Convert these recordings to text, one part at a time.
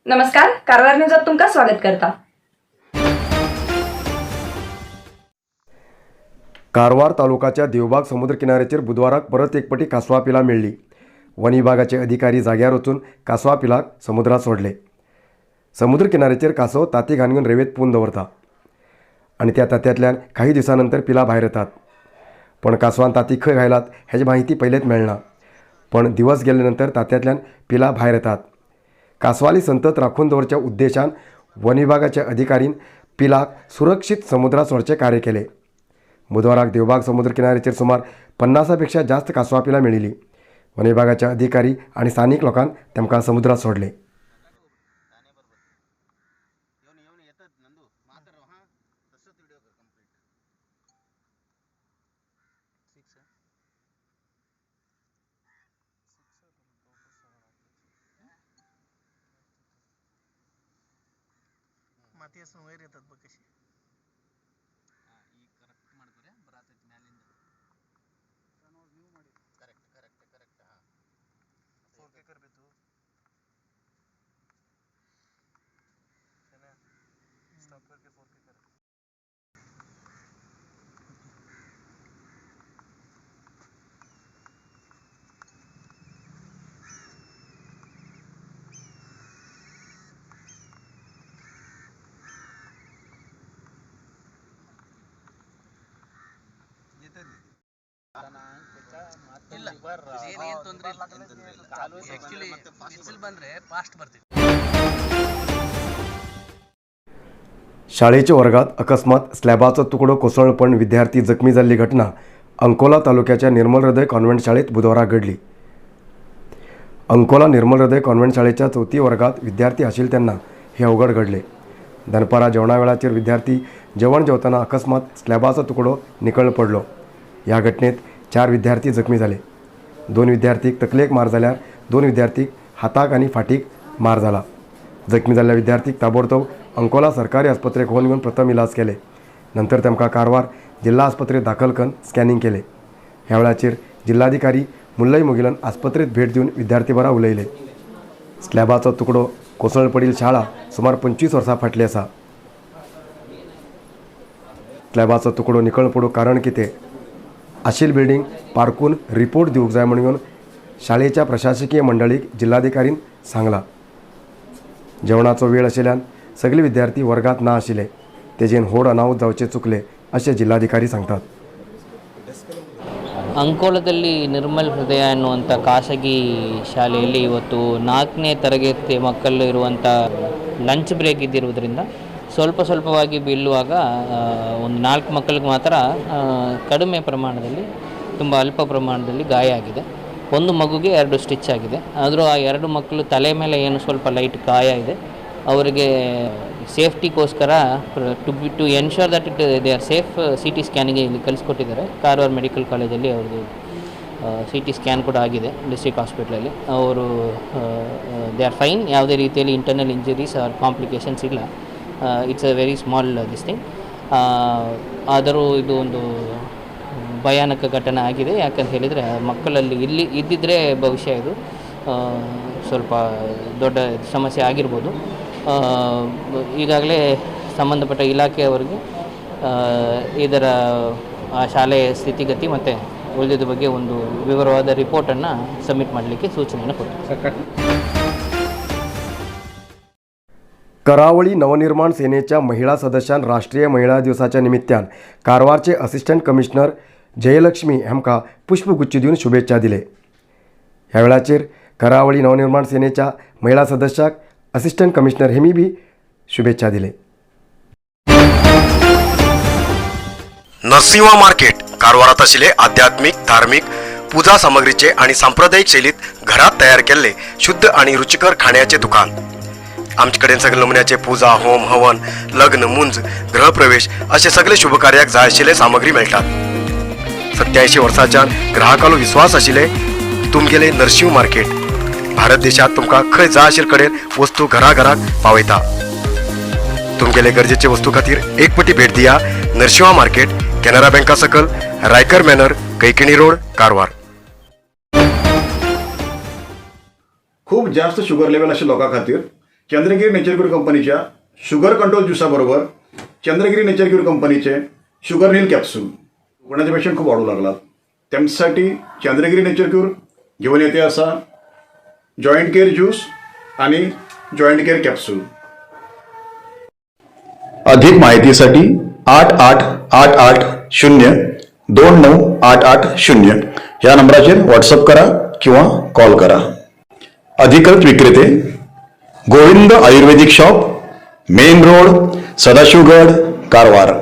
नमस्कार, कारवार न्यूजात तुमका स्वागत करता। कारवार तालुक्याच्या देवबाग समुद्र किनाऱ्याचेर बुधवाराक परत एक पटी कासवा पिलां मेळ्ळी। वन विभागाचे अधिकारी जाग्यार वचून कासवा पिलाक समुद्रात सोडले। समुद्र किनाऱ्याचेर कासव ताती घालून रेवेत पून दवरता आणि त्या तात्यांतल्यान काही दिवसांनंतर पिलां भायर येतात। पण कासवान ताती खंय घायलात हेची माहिती पयलेच मेळना। पण दिवस गेल्यानंतर तात्यांतल्यान पिलां भायर येतात। कासवाली संतत राखून दवरच्या उद्देशान वन विभागाच्या अधिकारीन पिलाक सुरक्षित समुद्रात सोडचे कार्य केले। बुधवाराक देवबाग समुद्र किनाऱ्याचेर सुमार 50पेक्षा जास्त कासवा पिलां मेळिल्ली। वन विभागाच्या अधिकारी आणि स्थानिक लोकांन तेमकां समुद्रात सोडले। माती असं वैर येतात बघ कशी करेक्ट ಮಾಡ್ತಾರೆ ಬರಾತೈತಿ ಮ್ಯಾಲಿಂದ ಕರೆಕ್ಟ್ ಹಾ 4K करಬೇಕು है ना स्टॉप करके 4K कर ಇಲ್ಲ ಏನು ತೊಂದರೆ ಇಲ್ಲ ಆಕ್ಚುಲಿ ಬಿಸಿಲು ಬಂದ್ರೆ ಫಾಸ್ಟ್ ಬರ್ತಿದೆ। शाळेच्या वर्गात अकस्मात स्लॅबाचा तुकडो कोसळून पण विद्यार्थी जखमी झाली घटना अंकोला तालुक्याच्या निर्मल हृदय कॉन्व्हेंट शाळेत बुधवाराक घडली। अंकोला निर्मल हृदय कॉन्व्हेंट शाळेच्या 4थी वर्गात विद्यार्थी आशिल्ले तेन्ना हे अवघड घडले। दनपारा जेवणा वेळाचेर विद्यार्थी जेवण जेवताना अकस्मात स्लॅबाचा तुकडो निखळून पडलो। या घटनेत 4 विद्यार्थी जखमी झाले। 2 विद्यार्थीक तकलेक मार जाल्यार 2 विद्यार्थीक हाताक आणि फाटीक मार जाला। जखमी झालेल्या विद्यार्थीक ताबडतोब अंकोला सरकारी आस्पत्रेक व्हरून घेवन प्रथम इलाज केले। नंतर तेमकां कारवार जिल्हा आस्पत्रेत दाखल करून स्कॅनिंग केले। ह्या वेळाचेर जिल्हाधिकारी मुल्लई मुगिलन आस्पत्रेत भेट दिवन विद्यार्थी बरा उलयले। स्लॅबाचो तुकडो कोसळून पडिल्ली शाळा सुमार 25 वर्सां फाटली आसा। स्लॅबाचो तुकडो निखळून पडूंक कारण कितें आशिल्ली बिल्डींग पारकून रिपोर्ट दिवंक जाय म्हणून शाळेच्या प्रशासकीय मंडळीक जिल्हाधिकारीन सांगला। जेवणाचो वेळ आशिल्ल्यान सगळे विद्यार्थी वर्गात ना आशिल्ले, तेजेन व्हड अनाहुत जावचे चुकले अशें जिल्हाधिकारी सांगतात। ಅಂಕೋಲದಲ್ಲಿ ನಿರ್ಮಲ್ ಹೃದಯ ಅನ್ನುವಂಥ ಖಾಸಗಿ ಶಾಲೆಯಲ್ಲಿ ಇವತ್ತು 4ನೇ ತರಗತಿ ಮಕ್ಕಳು ಇರುವಂಥ ಲಂಚ್ ಬ್ರೇಕ್ ಇದ್ದಿರುವುದರಿಂದ ಸ್ವಲ್ಪವಾಗಿ ಬೀಳುವಾಗ ಒಂದು 4 ಮಕ್ಕಳಿಗೆ ಮಾತ್ರ ಕಡಿಮೆ ಪ್ರಮಾಣದಲ್ಲಿ ತುಂಬ ಅಲ್ಪ ಪ್ರಮಾಣದಲ್ಲಿ ಗಾಯ ಆಗಿದೆ। ಒಂದು ಮಗುಗೆ 2 ಸ್ಟಿಚ್ ಆಗಿದೆ। ಆದರೂ ಆ 2 ಮಕ್ಕಳು ತಲೆ ಮೇಲೆ ಏನು ಸ್ವಲ್ಪ ಲೈಟ್ ಗಾಯ ಇದೆ। ಅವರಿಗೆ ಸೇಫ್ಟಿಗೋಸ್ಕರ to ensure that they are safe CT ಸ್ಕ್ಯಾನಿಗೆ ಇಲ್ಲಿ ಕಳಿಸ್ಕೊಟ್ಟಿದ್ದಾರೆ। ಕಾರವಾರ ಮೆಡಿಕಲ್ ಕಾಲೇಜಲ್ಲಿ ಅವ್ರದ್ದು CT ಸ್ಕ್ಯಾನ್ ಕೂಡ ಆಗಿದೆ ಡಿಸ್ಟ್ರಿಕ್ಟ್ ಹಾಸ್ಪಿಟ್ಲಲ್ಲಿ। ಅವರು ದೇ ಆರ್ ಫೈನ್, ಯಾವುದೇ ರೀತಿಯಲ್ಲಿ ಇಂಟರ್ನಲ್ ಇಂಜರೀಸ್ ಆರ್ ಕಾಂಪ್ಲಿಕೇಶನ್ಸ್ ಇಲ್ಲ। It's a very small this thing. ಆದರೂ ಇದು ಒಂದು ಭಯಾನಕ ಘಟನೆ ಆಗಿದೆ। ಯಾಕಂತ ಹೇಳಿದರೆ ಮಕ್ಕಳಲ್ಲಿ ಇಲ್ಲಿ ಇದ್ದಿದ್ದರೆ ಭವಿಷ್ಯ ಇದು ಸ್ವಲ್ಪ ದೊಡ್ಡ ಸಮಸ್ಯೆ ಆಗಿರ್ಬೋದು। ಈಗಾಗಲೇ ಸಂಬಂಧಪಟ್ಟ ಇಲಾಖೆಯವರಿಗೆ ಇದರ ಆ ಶಾಲೆಯ ಸ್ಥಿತಿಗತಿ ಮತ್ತು ಉಳಿದ ಬಗ್ಗೆ ಒಂದು ವಿವರವಾದ ರಿಪೋರ್ಟನ್ನು ಸಬ್ಮಿಟ್ ಮಾಡಲಿಕ್ಕೆ ಸೂಚನೆಯನ್ನು ಕೊಟ್ಟಿದ್ದಾರೆ। करावळी नवनिर्माण सेनेच्या महिला सदस्यान राष्ट्रीय महिला दिवसाच्या निमित्तान कारवारचे असिस्टंट कमिशनर जयलक्ष्मी हेमकां पुष्पगुच्छ दिवन शुभेच्छा दिले। ह्या वेळाचेर करावळी नवनिर्माण सेनेच्या महिला सदस्याक असिस्टंट कमिशनर हेमी बी शुभेच्छा दिले। नरसिंह मार्केट कारवारात आशिल्ले आध्यात्मिक, धार्मिक, पूजा सामग्रीचे आणि सांप्रदायिक शैलीत घरात तयार केलेले शुद्ध आणि रुचिकर खाण्याचे दुकान। आमचे कडेन सगळे नमुन्याचे पूजा, होम, हवन, लग्न, मुंज, गृहप्रवेश असे सगळे शुभ कार्याक जाय आशिल्ले सामग्री मेळटात। 87 वर्सांच्यान ग्राहकालो विश्वास आशिल्ले तुमगेले नरसिंह मार्केट भारत देशात तुमकां खंय जाय आशिल्ले कडेन वस्तू घराघराक पावयता। तुमगेले गरजेचे वस्तू खातीर एक पटी भेट दिया नरसिंह मार्केट, कॅनरा बँका सकल, रायकर मॅनर, कैकिणी रोड, कारवार। खूप जास्त शुगर लेवल अशा लोकां खातीर चंद्रगिरी नेचर क्यूर कंपनीच्या शुगर कंट्रोल ज्युसाबरोबर चंद्रगिरी नेचर क्यूर कंपनीचे शुगर नील कॅप्सूल कोणाचे पेशंट खूप वाढू लागलात त्यांच्यासाठी चंद्रगिरी नेचर क्यूर घेऊन येते असा जॉईंट केअर ज्यूस आणि जॉईंट केअर कॅप्सूल. अधिक माहितीसाठी 8888029880 या नंबराचे व्हॉट्सअप करा किंवा कॉल करा. अधिकृत विक्रेते Govind Ayurvedic shop, main road, Sadashivgad, Karwar.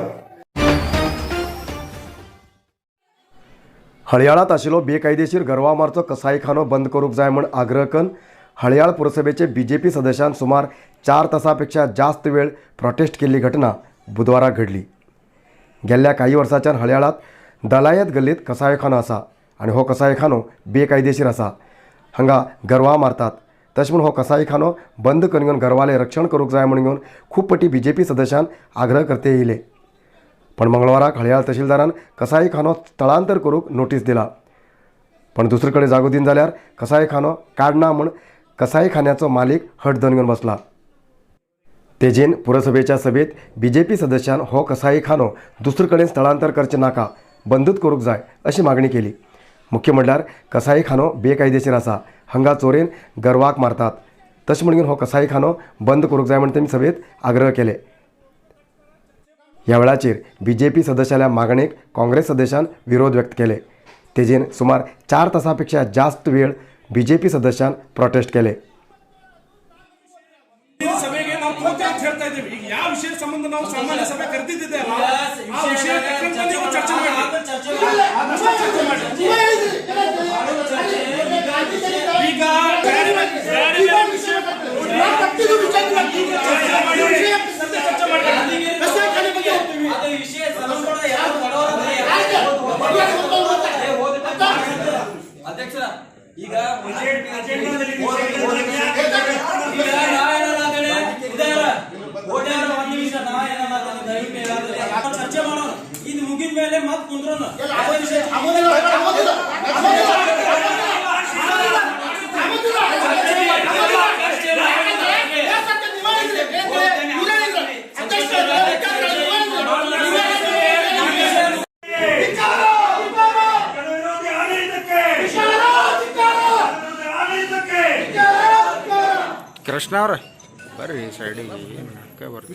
हळयाळात आशिल्लो बेकायदेशीर गरवामारचो कसाईखानो बंद करूंक जाय म्हूण आग्रह करून हळयाळ पुरसभेचे बीजेपी सदस्यान सुमार 4 तासांपेक्षा जास्त वेळ प्रोटेस्ट केल्ली घटना बुधवाराक घडली. गेल्ल्या काही वर्सांच्यान हळयाळात दलायत गल्लीत कसाईखानो आसा आनी हो कसाईखानो बेकायदेशीर आसा. हांगा गरवां मारतात. तशें म्हूण हो कसाईखानो बंद करून घेवन गरवाले रक्षण करूंक जाय म्हूण घेवन खूब फावटी बीजेपी सदस्यान आग्रह करते येयले. पण मंगळवाराक हळयाळ तहसीलदारान कसाईखानो स्थळांतर करूंक नोटीस दिला. पण दुसरे कडेन जागो दिन जाल्यार कसाईखानो काडना म्हूण कसाईखान्याचो मालीक हट धरून घेवन बसला. तेजेन पुरसभेच्या सभेत बीजेपी सदस्यान हो कसाईखानो दुसरे कडेन स्थळांतर करचें नाका, बंदूच करूंक जाय अशी मागणी केली. मुख्य म्हणल्यार कसाईखानो बेकायदेशीर आसा. हांगा चोरेन गरवाक मारतात. तशें म्हणून हो कसाईखानो बंद करूंक जाय म्हूण तेमी सभेत आग्रह केले. ह्या वेळाचेर बीजेपी सदस्याल्या मागणेक काँग्रेस सदस्यान विरोध व्यक्त केले. तेजेन सुमार 4 तासांपेक्षा जास्त वेळ बीजेपी ಸದಸ್ಯನ್ ಪ್ರೊಟೆಸ್ಟ್ केले. ಸಭೆಗೆ ನಾವು ಕೋರ್ಟ್ ಹೇಳ್ತಾ ಇದ್ದೀವಿ. ಯಾವ ವಿಷಯ ಸಂಬಂಧ ನಾವು ಸಾಮಾನ್ಯ ಸಭೆ ಕರೆದಿದ್ದೇವೆ ಆ ವಿಷಯ ತಕ್ಕಂತೆ ನೀವು ಚರ್ಚೆ ಮಾಡಿ. ಈಗ ಬೇರೆ ವಿಷಯ ಅಧ್ಯಕ್ಷರ ಈಗ ಚರ್ಚೆ ಮಾಡೋಣ. ಇದು ಮುಗಿದ ಮೇಲೆ ಮತ್ತೆ ಕುಂದ್ರೋಣ. ಕೃಷ್ಣ ಅವ್ರ ಬರ್ರಿ ಸೈಡಿಗೆ ಬರ್ರಿ.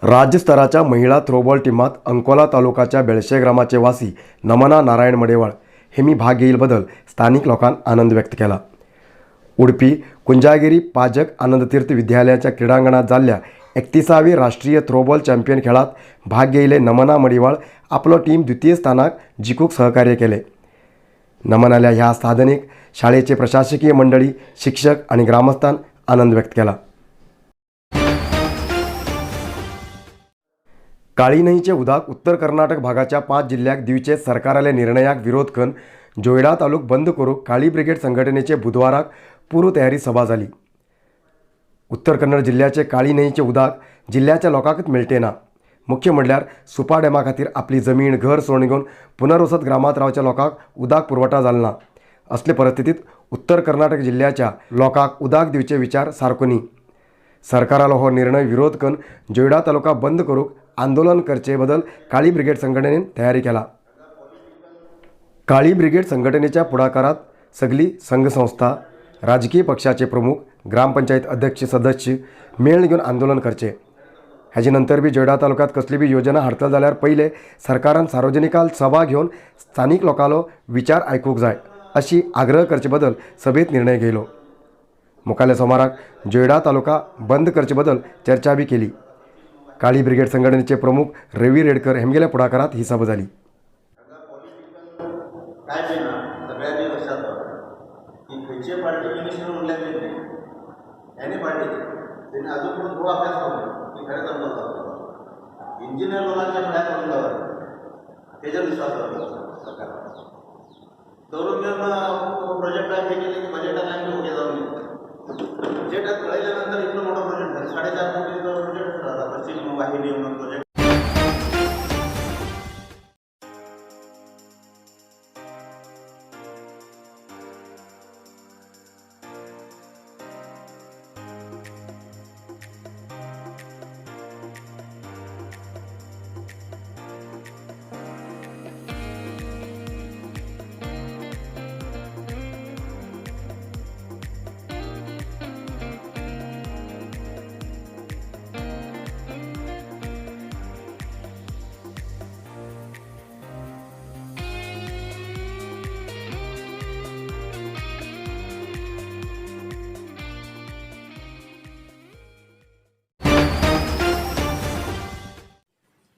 राज्यस्तराच्या महिला थ्रोबॉल टीमात अंकोला तालुक्याच्या बेळशे ग्रामाचे वासी नमना नारायण मडेवाळ हेमी भाग घेयिल्ले स्थानिक लोकांनी आनंद व्यक्त केला. उडपी कुंजागिरी पाजक आनंदतीर्थ विद्यालयाच्या क्रीडांगणात जाल्ल्या 31वी राष्ट्रीय थ्रोबॉल चॅम्पियन खेळात भाग घेयिल्ले नमना मडिवाळ आपलो टीम द्वितीय स्थानाक जिखूक सहकार्य केले. नमनाल्या ह्या साधनेक शाळेचे प्रशासकीय मंडळी, शिक्षक आणि ग्रामस्थांनी आनंद व्यक्त केला. काळी न्हंयचे उदक उत्तर कर्नाटक भागाच्या 5 जिल्ह्याक दिवचे सरकाराल्या निर्णयाक विरोध करून जोयडा तालुक बंद करूंक काळी ब्रिगेड संघटनेचे बुधवाराक पूर्व तयारी सभा जाली. उत्तर कन्नड जिल्ह्याचे काळी न्हंयचे उदक जिल्ह्याच्या लोकांकच मेळटे ना. मुख्य म्हणल्यार सुपा डॅमा खातीर आपली जमीन, घर सोडून घेवन पुनर्वसत ग्रामांत रावच्या लोकांक उदक पुरवठा जालो ना. असले परिस्थितीत उत्तर कर्नाटक जिल्ह्याच्या लोकांक उदक दिवचे विचार सारको न्ही. सरकारालो हो निर्णय विरोध करून जोयडा तालुका बंद करूंक आंदोलन करचे बदल काळी ब्रिगेड संघटनेन तयारी केला. काळी ब्रिगेड संघटनेच्या पुढाकारात सगळी संघ संस्था, राजकीय पक्षाचे प्रमुख, ग्रामपंचायत अध्यक्ष, सदस्य मेळ घेवन आंदोलन करचे. हाजे नंतर बी जोयडा तालुक्यात कसली बी योजना हाडतले जाल्यार पहिले सरकारान सार्वजनिकाल सभा घेवन स्थानिक लोकांलो विचार आयकूंक जाय अशी आग्रह करचे बदल सभेत निर्णय घेयलो. मुखाल्या सोमाराक जोयडा तालुका बंद करचे बदल चर्चा बी केली. काळी ब्रिगेड संघटनेचे प्रमुख रवी रेडकर हेमगेल्या पुढाकारात ही सभा झाली. काय ना सगळ्यांनी लक्षात की खंयचे पार्टी मिनिस्टर म्हणल्यार एनी पार्टी तेणे अजून पूण खूब अभ्यास केलो की खरेंच आमदार जातलो इंजिनियर लोकांच्या फळ्या करून जावं त्याच्यावर विश्वास करतो सरकार दौरून घेऊन प्रोजेक्ट हे केले की बजेटात आम्ही उभे जाऊन बजेटात कळल्यानंतर इथलं मोठं प्रोजेक्ट झालं 4.5 कोटीचं प्रोजेक्ट झाला पश्चिम वाहिनी म्हणून प्रोजेक्ट.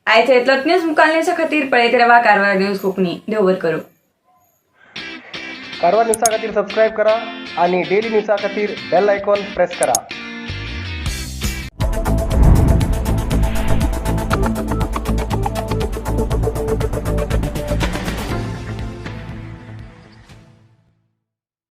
आयच्या इतलत न्यूज मुखालण्याच्या खातीर पळयत रावा कारवार न्यूज कोंकणी. देव बरें करूं. कारवार न्यूजा खातीर सबस्क्राईब करा आणि डेली न्यूजा खातीर बेल आयकॉन प्रेस करा.